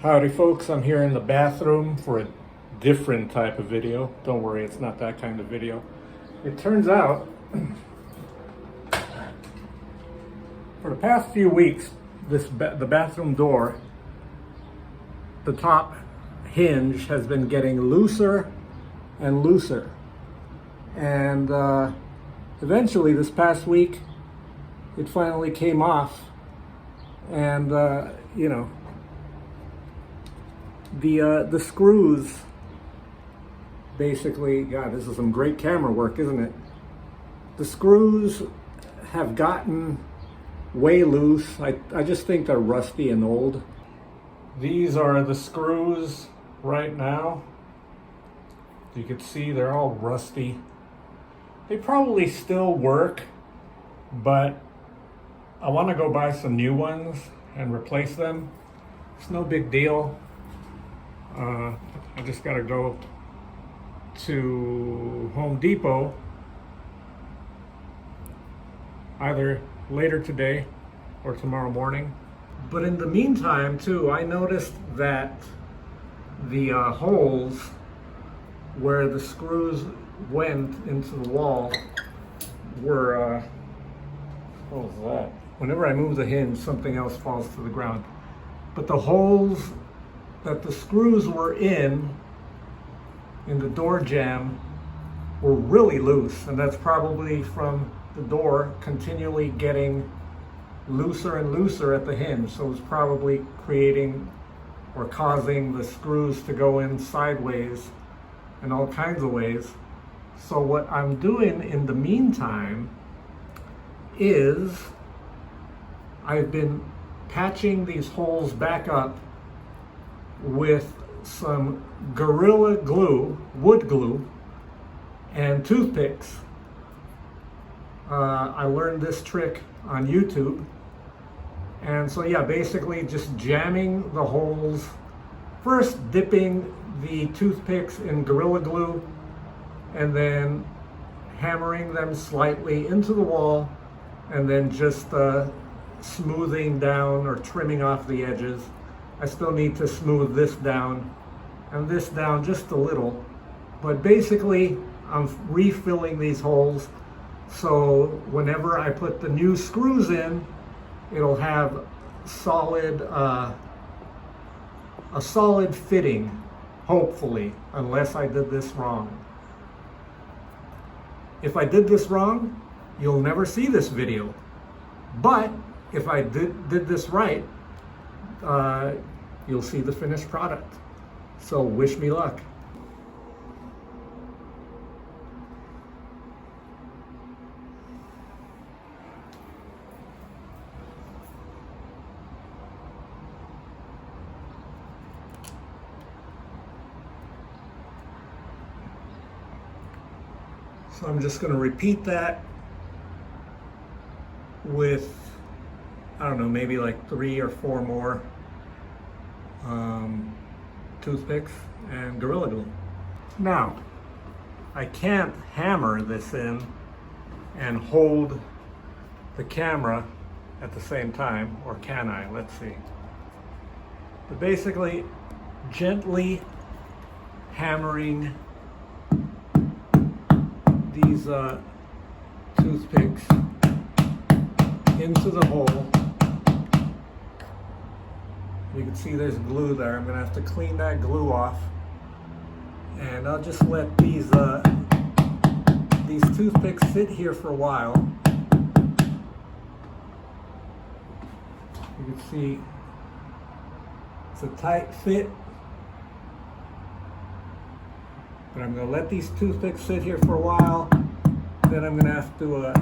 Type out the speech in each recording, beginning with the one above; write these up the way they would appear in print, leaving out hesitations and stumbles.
Howdy folks, I'm here in the bathroom for a different type of video. Don't worry, it's not that kind of video. It turns out, for the past few weeks, the bathroom door, the top hinge has been getting looser and looser. And eventually this past week, it finally came off. And, the screws, basically, God, this is some great camera work, isn't it? The screws have gotten way loose. I just think they're rusty and old. These are the screws right now. You can see they're all rusty. They probably still work, but I want to go buy some new ones and replace them. It's no big deal. I just gotta go to Home Depot either later today or tomorrow morning. But in the meantime too, I noticed that the holes where the screws went into the wall were, what was that? Whenever I move the hinge, something else falls to the ground. But the holes that the screws were in the door jamb were really loose, and that's probably from the door continually getting looser and looser at the hinge. So it's probably creating or causing the screws to go in sideways in all kinds of ways. So what I'm doing in the meantime is I've been patching these holes back up with some Gorilla Glue, wood glue, and toothpicks. I learned this trick on YouTube. And so yeah, basically just jamming the holes, first dipping the toothpicks in Gorilla Glue, and then hammering them slightly into the wall, and then just smoothing down or trimming off the edges. I still need to smooth this down and this down just a little, but basically I'm refilling these holes so whenever I put the new screws in, it'll have solid, a solid fitting, hopefully, unless I did this wrong. If I did this wrong, you'll never see this video. But if I did this right, you'll see the finished product. So wish me luck. So I'm just going to repeat that with, I don't know, maybe like 3 or 4 more toothpicks and Gorilla Glue. Now, I can't hammer this in and hold the camera at the same time, or can I? Let's see. But basically, gently hammering these toothpicks into the hole. You can see there's glue there. I'm gonna have to clean that glue off, and I'll just let these toothpicks sit here for a while. You can see it's a tight fit, but I'm gonna let these toothpicks sit here for a while. Then I'm gonna have to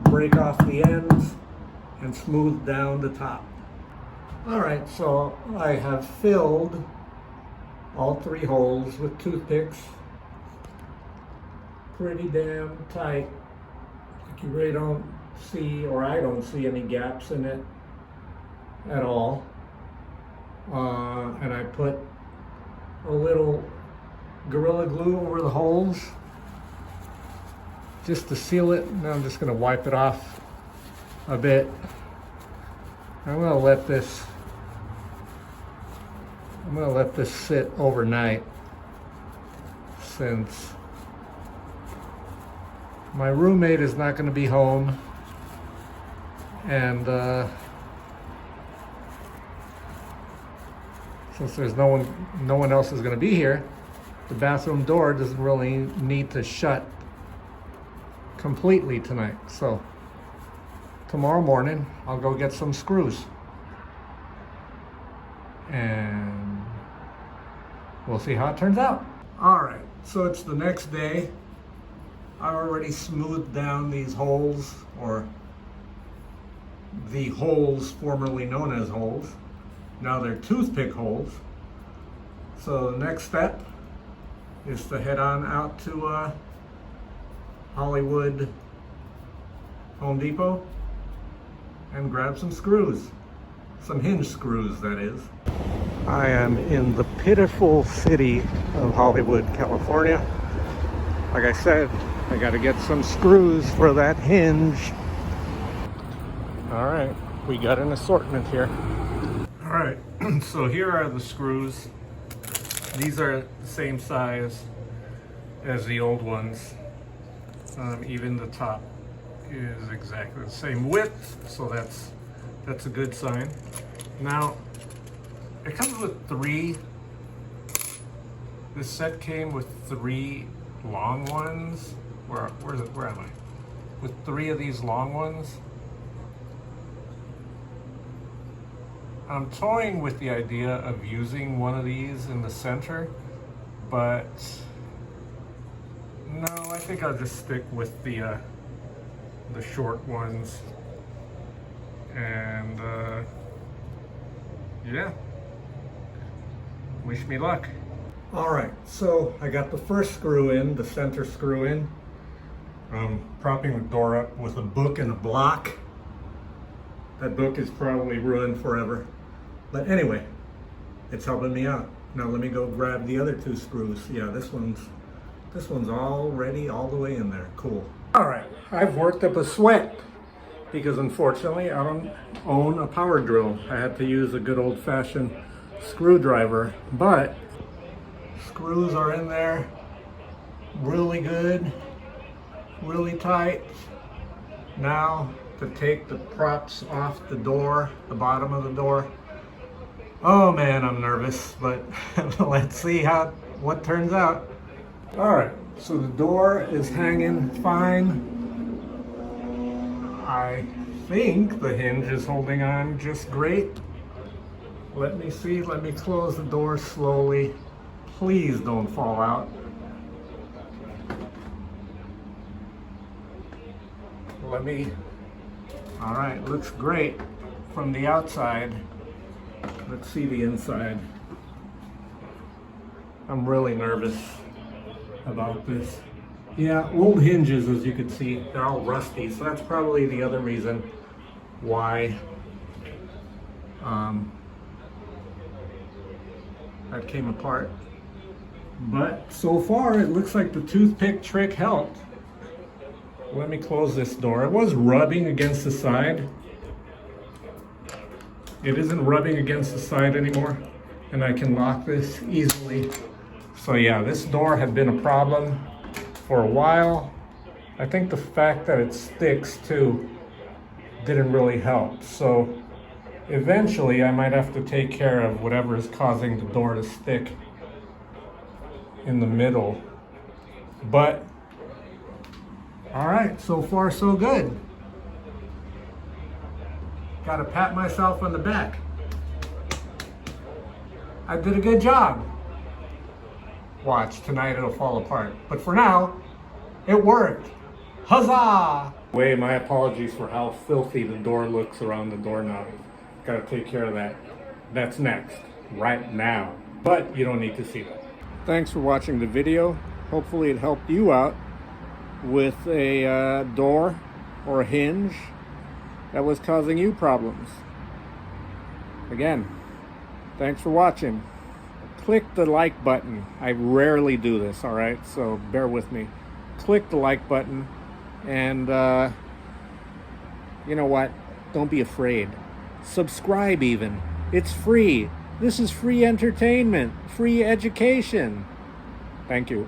break off the ends and smooth down the top. All right, so I have filled all 3 holes with toothpicks. Pretty damn tight. Like you really don't see, or I don't see any gaps in it at all. And I put a little Gorilla Glue over the holes just to seal it. Now I'm just gonna wipe it off a bit. I'm gonna let this I'm gonna let this sit overnight since my roommate is not gonna be home, and since there's no one else is gonna be here, the bathroom door doesn't really need to shut completely tonight. So tomorrow morning I'll go get some screws and we'll see how it turns out. All right, so it's the next day. I've already smoothed down these holes, or the holes formerly known as holes. Now they're toothpick holes. So the next step is to head on out to Hollywood Home Depot and grab some screws. Some Hinge screws, that is. I am in the pitiful city of Hollywood, California. Like I said, I gotta get some screws for that Hinge. All right, we got an assortment here. All right, so here are the screws. These are the same size as the old ones. Even the top is exactly the same width, so that's a good sign. Now, it comes with 3. This set came with 3 long ones. Where am I? With 3 of these long ones. I'm toying with the idea of using one of these in the center, but no, I think I'll just stick with the short ones. And yeah, wish me luck. All right, so I got the first screw in, the center screw in. I'm propping the door up with a book and a block. That book is probably ruined forever. But anyway, it's helping me out. Now let me go grab the other 2 screws. Yeah, this one's already all the way in there. Cool. All right, I've worked up a sweat because unfortunately I don't own a power drill. I had to use a good old-fashioned screwdriver, but screws are in there really good, really tight. Now to take the props off the door, the bottom of the door. Oh man, I'm nervous, but let's see what turns out. All right, so the door is hanging fine. I think the hinge is holding on just great. Let me see, let me close the door slowly. Please don't fall out. All right, looks great from the outside. Let's see the inside. I'm really nervous about this. Yeah, old hinges, as you can see, they're all rusty, so that's probably the other reason why that came apart. But so far, it looks like the toothpick trick helped. Let me close this door. It was rubbing against the side. It isn't rubbing against the side anymore, and I can lock this easily. So yeah, this door had been a problem for a while. I think the fact that it sticks too didn't really help. So eventually I might have to take care of whatever is causing the door to stick in the middle. But all right, so far so good. Gotta pat myself on the back. I did a good job. Watch, tonight it'll fall apart. But for now, it worked. Huzzah! Wait, my apologies for how filthy the door looks around the doorknob. Gotta take care of that. That's next, right now. But you don't need to see that. Thanks for watching the video. Hopefully it helped you out with a door or a hinge that was causing you problems. Again, thanks for watching. Click the like button. I rarely do this, all right? So bear with me. Click the like button, and you know what? Don't be afraid. Subscribe even. It's free. This is free entertainment, free education. Thank you.